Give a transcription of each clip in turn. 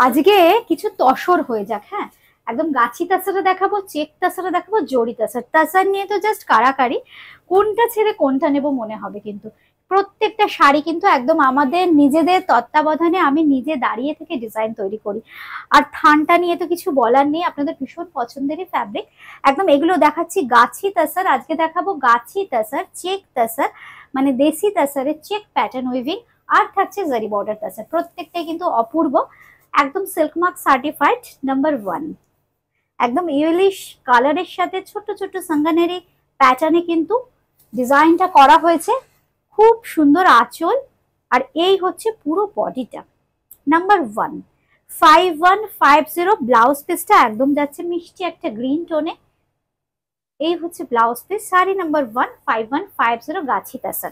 আজকে কিছু তসর হয়ে যাক। হ্যাঁ, একদম গাছি তাসারে দেখাবো, চেক তাসারে দেখাবো, জড়ি তাসার। তাসার নিয়ে তো জাস্ট কারাকারি, কোনটা ছেড়ে কোনটা নেব মনে হবে। কিন্তু প্রত্যেকটা শাড়ি কিন্তু একদম আমাদের নিজেদের তত্ত্বাবধানে আমি নিজে দাঁড়িয়ে থেকে ডিজাইন তৈরি করি। আর থানটা নিয়ে তো কিছু বলার নেই, আপনাদের ভীষণ পছন্দেরই ফ্যাব্রিক। একদম এগুলো দেখাচ্ছি গাছি তাসার, আজকে দেখাবো গাছি তাসার, চেক তাসার, মানে দেশি তাসারের চেক প্যাটার্ন উইভিং, আর থাকছে জারি বর্ডার তাসার। প্রত্যেকটাই কিন্তু অপূর্ব, একদম সিল্ক মার্ক সার্টিফাইড নাম্বার 1। একদম ইয়েলিশ কালারের সাথে ছোট ছোট সাঙ্গানেরি প্যাটার্নে কিন্তু ডিজাইনটা করা হয়েছে। খুব সুন্দর আঁচল, আর এই হচ্ছে পুরো বডিটা। নাম্বার 1 5150 ব্লাউজ পিসটা একদম যাচ্ছে মিষ্টি একটা গ্রিন টোনে। এই হচ্ছে ব্লাউজ পিস, साड़ी नंबर 1 5150 गाछी तसर।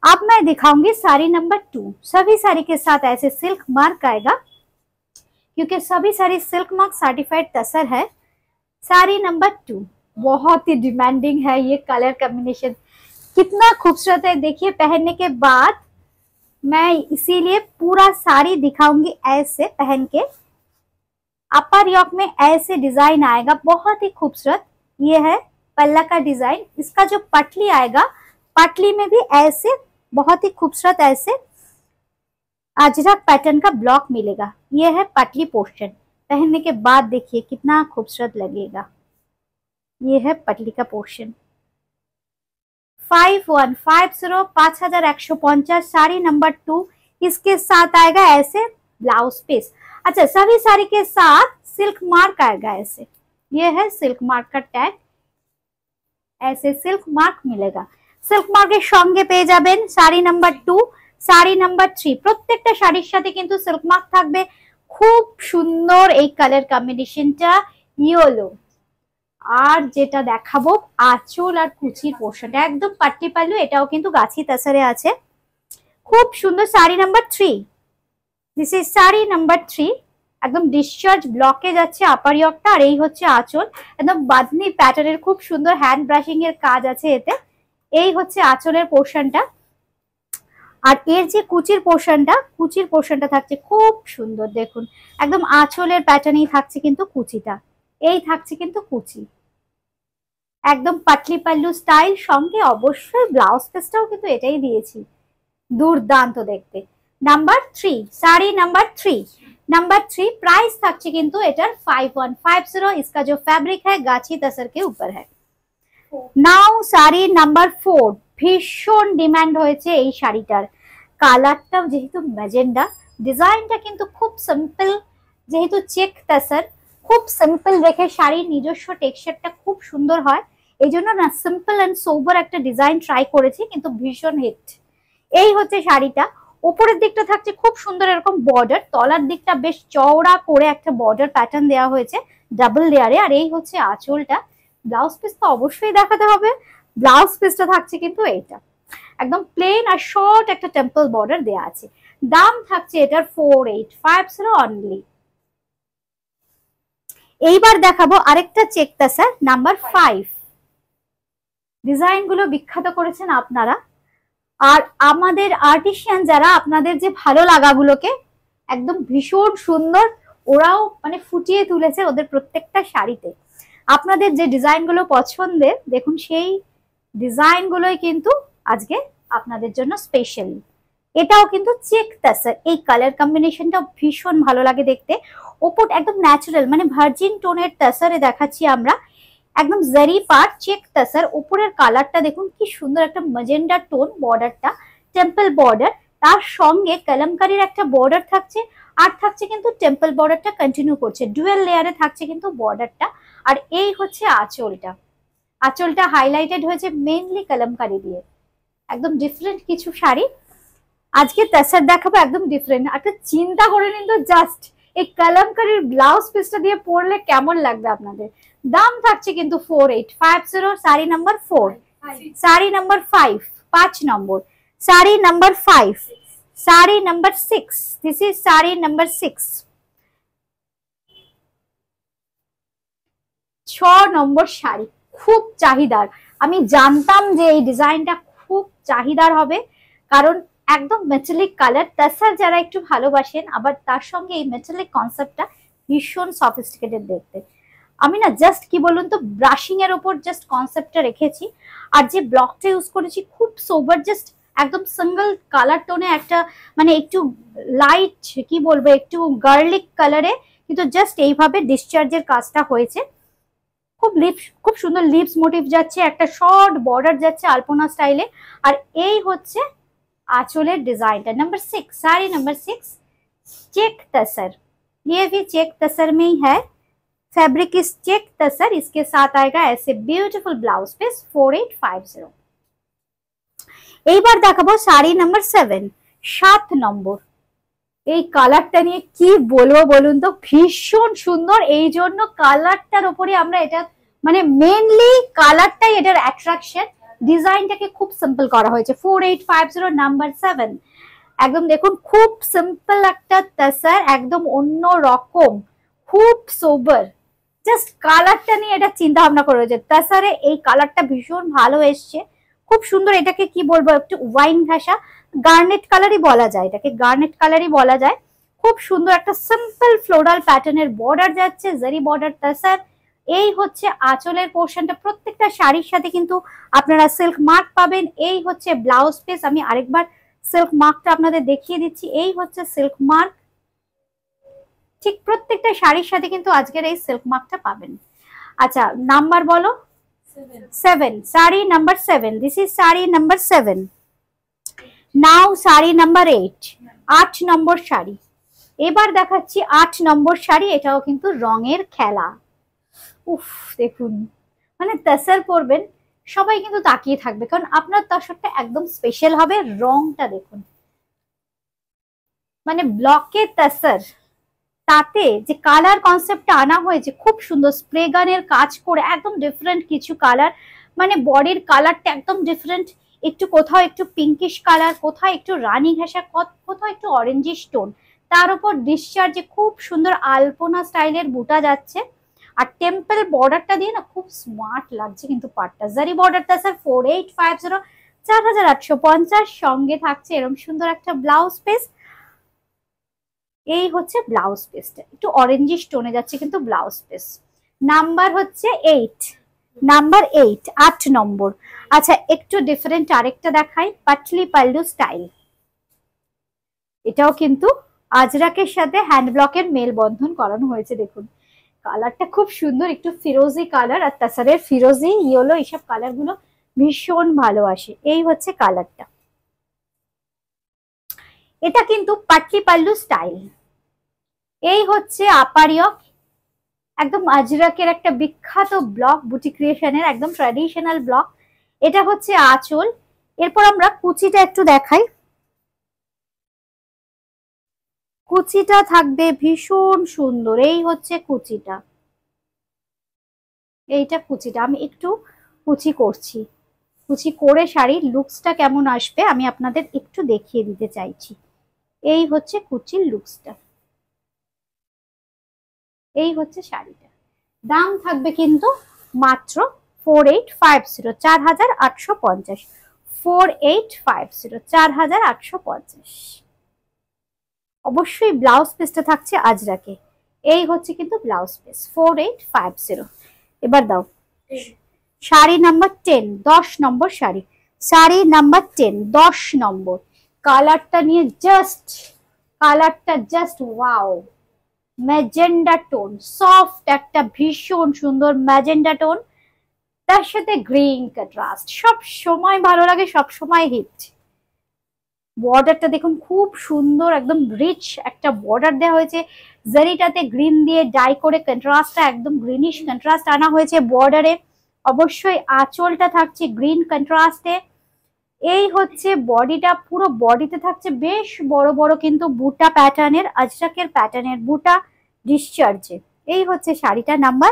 अब मैं दिखाऊंगी साड़ी नंबर 2। सभी साड़ी के साथ ऐसे सिल्क मार्क आएगा, क्योंकि सभी साड़ी सिल्क मार्क सर्टिफाइड तसर है। साड़ी नंबर 2 बहुत ही डिमांडिंग है, ये कलर कॉम्बिनेशन कितना खूबसूरत है। देखिए पहनने के बाद मैं इसीलिए पूरा साड़ी दिखाऊंगी ऐसे पहन के। अपर योक में ऐसे डिजाइन आएगा, बहुत ही खूबसूरत। ये है पल्ला का डिजाइन, इसका जो पटली आएगा, पटली में भी ऐसे बहुत ही खूबसूरत ऐसे अजरक पैटर्न का ब्लॉक मिलेगा। ये है पटली पोर्शन, पहनने के बाद देखिए कितना खूबसूरत लगेगा। ये है पटली का पोर्शन। 5150 5150 साड़ी नंबर 2, इसके साथ आएगा ऐसे ब्लाउज पीस। अच्छा, सभी साड़ी के साथ सिल्क मार्क आएगा ऐसे। ये है सिल्क मार्क का टैग, ऐसे सिल्क मार्क मिलेगा। सिल्क मार्केर संगे पेয়ে যাবেন শাড়ি নাম্বার 2, শাড়ি নাম্বার 3। প্রত্যেকটা শাড়ির সাথে কিন্তু সিল্ক মার্ক থাকবে। খুব সুন্দর এই কালার কম্বিনেশনটা, ইয়েলো। আর যেটা দেখাবো আঁচল আর কুচির পোর্শনটা একদম পাট্টি পাল্লু, এটাও কিন্তু গাছি তাসারে আছে। খুব সুন্দর sari number 3। This is sari number 3। একদম ডিসচার্জ ব্লকে যাচ্ছে আপার ইয়কটা, আর এই হচ্ছে আঁচল। একদম বাঁধনি প্যাটার্নের খুব সুন্দর হ্যান্ড ব্রাশিং এর কাজ আছে এতে। এই হচ্ছে আঁচলের পোর্শনটা, আর এর যে কুচির পোর্শনটা থাকছে খুব সুন্দর। দেখুন একদম আঁচলের প্যাটার্নেই থাকছে কিন্তু কুচিটা, এই থাকছে কিন্তু কুচি, একদম পাটলি পাল্লু স্টাইল। সঙ্গে অবশ্যই ব্লাউজ পিসটাও কিন্তু এটাই দিয়েছি, দুর্দান্ত দেখতে। Number 3, sari number 3। Number 3 price থাকছে কিন্তু এটার 5150। इसका जो फैब्रिक है गाछी तसर के ऊपर है। नाउ শাড়ি নাম্বার 4, ভীষণ ডিমান্ড হয়েছে এই শাড়িটার। কালারটা যেহেতু ম্যাজেন্ডা, ডিজাইনটা কিন্তু খুব সিম্পল, যেহেতু চেক তসর খুব সিম্পল রেখে শাড়ির নিজস্ব টেক্সচারটা খুব সুন্দর হয়। এই জন্য না সিম্পল এন্ড সোবার একটা ডিজাইন ট্রাই করেছি, কিন্তু ভীষণ হিট। এই হচ্ছে শাড়িটা। উপরের দিকটা থাকছে খুব সুন্দর এরকম বর্ডার, তলার দিকটা বেশ চওড়া করে একটা বর্ডার প্যাটার্ন দেওয়া হয়েছে ডাবল লেয়ারে। আর এই হচ্ছে আঁচলটা। ব্লাউজ পিস তো অবশ্যই দেখাতে হবে। ব্লাউজ পিসটা থাকছে কিন্তু এইটা একদম প্লেন আর শর্ট একটা টেম্পল বর্ডার দেওয়া আছে। দাম থাকছে এটার 4850 অনলি। এইবার দেখাবো আরেকটা চেক তাসার নাম্বার 5। ডিজাইন গুলো বিখ্যাত করেছেন আপনারা, আর আমাদের আর্টিশিয়ান যারা আপনাদের যে ভালো লাগাগুলোকে একদম ভীষণ সুন্দর ওরাও মানে ফুটিয়ে তুলেছে ওদের প্রত্যেকটা শাড়িতে। আপনাদের যে ডিজাইনগুলো পছন্দের দেখুন, সেই ডিজাইনগুলোই কিন্তু আজকে আপনাদের জন্য স্পেশালি। এটাও কিন্তু চেক তাসার, এই কালার কম্বিনেশনটা ভীষণ ভালো লাগে দেখতে। ওপর একদম ন্যাচারাল মানে ভার্জিন টোনের তাসারে দেখাচ্ছি আমরা, একদম জারি পার্ট চেক তাসার। উপরের কালারটা দেখুন কি সুন্দর, একটা ম্যাজেন্ডা টোন, বর্ডারটা টেম্পল বর্ডার, তার সঙ্গে কলমকারীর একটা বর্ডার থাকছে, আর থাকছে কিন্তু টেম্পল বর্ডারটা কন্টিনিউ করছে, ডুয়েল লেয়ারে থাকছে কিন্তু বর্ডারটা। আর এই হচ্ছে আঁচলটা, আঁচলটা হাইলাইটেড হয়েছে মেইনলি কলমকারী দিয়ে। একদম ডিফারেন্ট কিছু শাড়ি আজকে তাসার দেখাবো, একদম ডিফারেন্ট। একটা চিন্তা করে নিন তো জাস্ট এই কলমকারীর ব্লাউজ পিসটা দিয়ে পরলে কেমন লাগবে আপনাদের। দাম থাকছে কিন্তু 4850। Sari number 4, sari number 5, 5 number, sari number 5, sari number 6। This is sari number 6। 6 নম্বর শাড়ি খুব চাহিদার। আমি জানতাম যে এই ডিজাইনটা খুব চাহিদার হবে, কারণ একদম মেটালিক কালার, তাসার যারা একটু ভালোবাসেন, আবার তার সঙ্গে এই মেটালিক কনসেপ্টটা ভীষণ সফিস্টিকেটেড দেখতে। আমি না জাস্ট কি বলুন তো ব্রাশিং এর ওপর জাস্ট কনসেপ্টটা রেখেছি, আর যে ব্লকটা ইউজ করেছি খুব সোবার, জাস্ট একদম সিঙ্গেল কালার টোনে একটা মানে একটু লাইট কি বলবো একটু গার্লিক কালারে, কিন্তু জাস্ট এইভাবে ডিসচার্জের কাজটা হয়েছে। খুব সুন্দর লিপস মোটিভ যাচ্ছে, একটা শর্ট বর্ডার যাচ্ছে আলপনা স্টাইলে। আর এই হচ্ছে आंचलेर डिजाइनটা नंबर 6, साड़ी नंबर 6 चेक तसर। ये भी चेक तसर में ही है, फैब्रिक इस चेक तसर। इसके साथ आएगा ऐसे ब्यूटीफुल ब्लाउज पीस 4850। এইবার দেখাবো শাড়ি নাম্বার 7, 7 নম্বর। এই কালারটা নিয়ে কি বলবো বলুন তো, ভীষণ সুন্দর। এই জন্য কালারটার উপরে আমরা এটা মানে মেইনলি কালারটাই এটার অ্যাট্রাকশন। ডিজাইনটাকে খুব সিম্পল করা হয়েছে। 4850 নাম্বার 7। একদম দেখুন খুব সিম্পল একটা তাসার, একদম অন্য রকম, খুব সোবার। জাস্ট কালারটা নিয়ে এটা চিন্তা ভাবনা করে হয়েছে। তাসারে এই কালারটা ভীষণ ভালো এসছে, খুব সুন্দর। এটাকে কি বলবো একটু ওয়াইন ঘাসা গার্নেট কালারই বলা যায়, এটাকে গার্নেট কালারই বলা যায়। খুব সুন্দর একটা সিম্পল ফ্লোরাল প্যাটার্নের বর্ডার যাচ্ছে, জারি বর্ডার তাসার। এই হচ্ছে আঁচলের পোর্শনটা। প্রত্যেকটা শাড়ির সাথে কিন্তু আপনারা সিল্ক মার্ক পাবেন। এই হচ্ছে ব্লাউজ পিস, আমি আরেকবার সিল্ক মার্কটা আপনাদের দেখিয়ে দিচ্ছি। এই হচ্ছে সিল্ক মার্ক, ঠিক প্রত্যেকটা শাড়ির সাথে কিন্তু আজকের এই সিল্ক মার্কটা পাবেন। আচ্ছা নাম্বার বলো 7, sari number 7। This is sari number 7। Now sari number 8, 8 নম্বর শাড়ি। এবার দেখাচ্ছি 8 নম্বর শাড়ি। এটাও কিন্তু রঙের খেলা। উফ দেখুন, মানে তাসার পরবেন সবাই কিন্তু তাকিয়ে থাকবে, কারণ আপনার তাসারটা একদম স্পেশাল হবে। রংটা দেখুন, মানে ব্লকে তাসার, তাতে যে কালার কনসেপ্টটা আনা হয়েছে খুব সুন্দর। স্প্রে গানের কাজ করে একদম ডিফারেন্ট কিছু কালার, মানে বডির কালারটা একদম ডিফারেন্ট। একটু কোথাও একটু পিঙ্কিশ কালার, কোথাও একটু রানী ঘাসা, কোথাও একটু অরেঞ্জিশ টোন, তার উপর ডিসচার্জে খুব সুন্দর আলপনা স্টাইলের বুটা যাচ্ছে। আর টেম্পল বর্ডারটা দিয়ে না খুব স্মার্ট লাগছে কিন্তু পাটটা। জারি বর্ডারটা স্যার 4850, 4850। সঙ্গে থাকছে এরকম সুন্দর একটা ব্লাউজ পিস। এই হচ্ছে ব্লাউজ পিসটা, একটু অরেঞ্জিশ টোনে যাচ্ছে কিন্তু ব্লাউজ পিস। নাম্বার হচ্ছে 8, নাম্বার 8, 8 নম্বর। আচ্ছা একটু ডিফারেন্ট আরেকটা দেখাই, পাটলি পাল্লু স্টাইল। এটাও কিন্তু আজরাকের সাথে হ্যান্ড ব্লকের মেল বন্ধন করানো হয়েছে। দেখুন কালারটা খুব সুন্দর, একটু ফিরোজি কালার। আর তাসারের ফিরোজি, ইয়েলো, এইসব কালার গুলো ভীষণ ভালো আসে। এই হচ্ছে কালারটা। এটা কিন্তু পাটলি পাল্লু স্টাইল। এই হচ্ছে আপারিয়ক, একদম আজরাকের একটা বিখ্যাত ব্লক, বুটি ক্রিয়েশনের একদম ট্র্যাডিশনাল ব্লক। এটা হচ্ছে আঁচল। এরপর আমরা কুচিটা একটু দেখাই। কুচিটা থাকবে ভীষণ সুন্দর। এই হচ্ছে কুচিটা, এইটা কুচিটা। আমি একটু কুচি করছি, কুচি করে শাড়ির লুকসটা কেমন আসবে আমি আপনাদের একটু দেখিয়ে দিতে চাইছি। এই হচ্ছে কুচির লুকসটা, এই হচ্ছে শাড়িটা। দাম থাকবে কিন্তু মাত্র 4850, 4850, 4850, 4850। অবশ্যই ব্লাউজ পিসটা থাকছে আজরাকে। এই হচ্ছে কিন্তু ব্লাউজ পিস 4850। এবার দাও শাড়ি নাম্বার 10, 10 নম্বর শাড়ি। শাড়ি নাম্বার 10, 10 নম্বর। কালারটা নিয়ে কালারটা just wow. Magenta tone, soft একটা ভীষণ সুন্দর ম্যাজেন্ডা টোন, তার সাথে গ্রিন কন্ট্রাস্ট। সব সময় ভালো লাগে, সব সময় হিট। বর্ডারটা দেখুন খুব সুন্দর, একদম রিচ একটা বর্ডার দেওয়া হয়েছে। জারিটাতে গ্রিন দিয়ে ডাই করে কন্ট্রাস্টটা একদম গ্রিনিশ কন্ট্রাস্ট আনা হয়েছে বর্ডারে। অবশ্যই আঁচলটা থাকছে গ্রিন কন্ট্রাস্টে। এই হচ্ছে বডিটা, পুরো বডিতে থাকছে বেশ বড় বড় কিন্তু বুটা প্যাটার্নের, আজরাকের প্যাটার্নের বুটা ডিসচার্জে। এই হচ্ছে শাড়িটা নাম্বার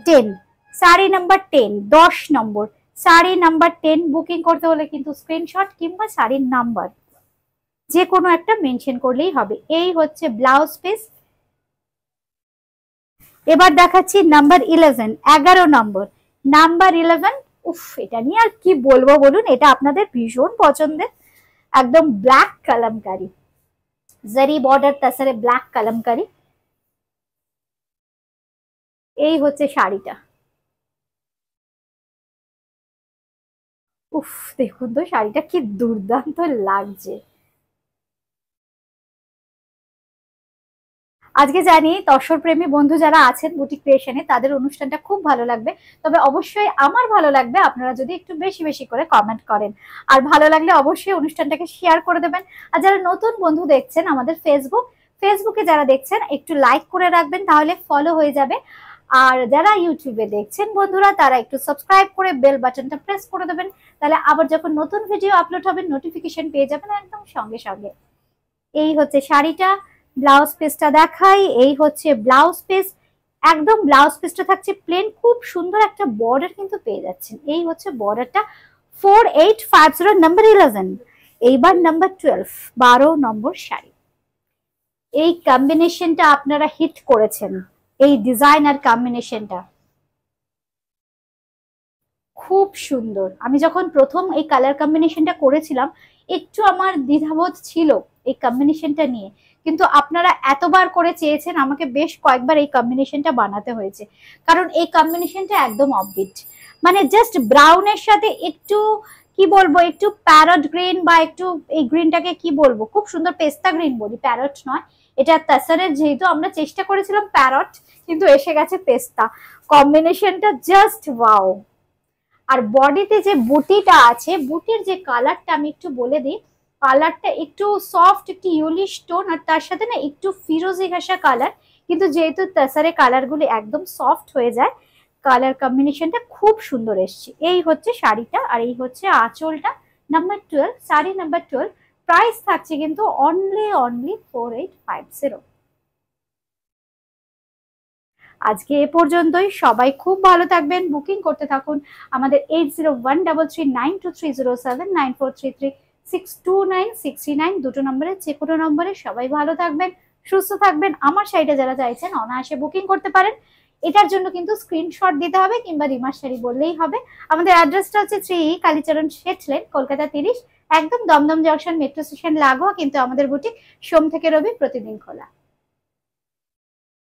10, শাড়ি নাম্বার 10, 10 নম্বর। শাড়ি নাম্বার 10 বুকিং করতে হলে কিন্তু স্ক্রিনশট কিংবা শাড়ির নাম্বার যে কোনো একটা মেনশন করলেই হবে। এই হচ্ছে ব্লাউজ পিস। এবার দেখাচ্ছি নাম্বার 11, 11 নম্বর। নাম্বার 11, উফ এটা নিয়ে আর কি বলবো বলুন, এটা আপনাদের ভীষণ পছন্দের। একদম ব্ল্যাক কালামকারি, জারি বর্ডার তাছাড়া ব্ল্যাক কালামকারি। এই হচ্ছে শাড়িটা। উফ, দেখুন তো শাড়িটা কি দুর্দান্ত লাগছে। আজকে জানি তসর প্রেমী বন্ধু যারা আছেন বুটিক ক্রিয়েশনে তাদের অনুষ্ঠানটা খুব ভালো লাগবে। তবে অবশ্যই আমার ভালো লাগবে আপনারা যদি একটু বেশি বেশি করে কমেন্ট করেন, আর ভালো লাগলে অবশ্যই অনুষ্ঠানটাকে শেয়ার করে দেবেন। আর যারা নতুন বন্ধু দেখছেন আমাদের ফেসবুকে যারা দেখছেন একটু লাইক করে রাখবেন, তাহলে ফলো হয়ে যাবে। আর যারা ইউটিউবে দেখছেন বন্ধুরা তারা একটু সাবস্ক্রাইব করে বেল বাটনটা প্রেস করে দেবেন, তাহলে আবার যখন নতুন ভিডিও আপলোড হবে নোটিফিকেশন পেয়ে যাবেন একদম সঙ্গে সঙ্গে। এই হচ্ছে শাড়িটা, ব্লাউজ পিসটা দেখাই। এই হচ্ছে ব্লাউজ পিস, একদম ব্লাউজ পিসটা থাকছে প্লেন, খুব সুন্দর একটা বর্ডার কিন্তু পেয়ে যাচ্ছেন। এই হচ্ছে বর্ডারটা 4850 নাম্বার 11। এইবার নাম্বার 12, 12 নম্বর শাড়ি। এই কম্বিনেশনটা আপনারা হিট করেছেন, এই ডিজাইন আর কম্বিনেশনটা খুব সুন্দর। আমি যখন প্রথম এই কালার কম্বিনেশনটা করেছিলাম একটু আমার দ্বিধাবোধ ছিল এই কম্বিনেশনটা নিয়ে, কিন্তু আপনারা এতবার করে চেয়েছেন আমাকে বেশ কয়েকবার এই কম্বিনেশনটা বানাতে হয়েছে, কারণ এই কম্বিনেশনটা একদম অফবিট, মানে জাস্ট ব্রাউনের সাথে একটু কি বলবো, একটু প্যারট গ্রিন বা একটু এই গ্রিনটাকে কি বলবো, খুব সুন্দর পেস্তা গ্রিন বলি, প্যারট নয়। এটা তাসারের, যেহেতু আমরা চেষ্টা করেছিলাম প্যারট কিন্তু এসে গেছে পেস্তা। কম্বিনেশনটা জাস্ট ওয়াও। আর বডিতে যে বুটিটা আছে, বুটির যে কালারটা আমি একটু বলে দিই, কালারটা একটু সফট, একটু ইউলিশ টোন, আর তার সাথে না একটু ফিরোজি ঘাসা কালার, কিন্তু যেহেতু তাসারে কালারগুলো একদম সফট হয়ে যায়, কালার কম্বিনেশনটা খুব সুন্দর এসছে। এই হচ্ছে শাড়িটা, আর এই হচ্ছে আঁচলটা। Number 12, sari number 12। প্রাইস থাকছে কিন্তু অনলি 4850। আজকে এ পর্যন্তই, সবাই খুব ভালো থাকবেন, বুকিং করতে থাকুন আমাদের 8013392307, 9433629639 দুটো নম্বরে, যে কোনো নম্বরে। সবাই ভালো থাকবেন, সুস্থ থাকবেন। আমার শাড়িটা যারা চাইছেন অনায়াসে বুকিং করতে পারেন। এটার জন্য কিন্তু স্ক্রিনশট দিতে হবে কিংবা রিমার শাড়ি বললেই হবে। আমাদের অ্যাড্রেসটা হচ্ছে 3 কালীচরণ শেঠ লেন, কলকাতা 30, একদম দমদম জংশন মেট্রো স্টেশন লাগোয়া, কিন্তু আমাদের বুটিক সোম থেকে রবি প্রতিদিন খোলা।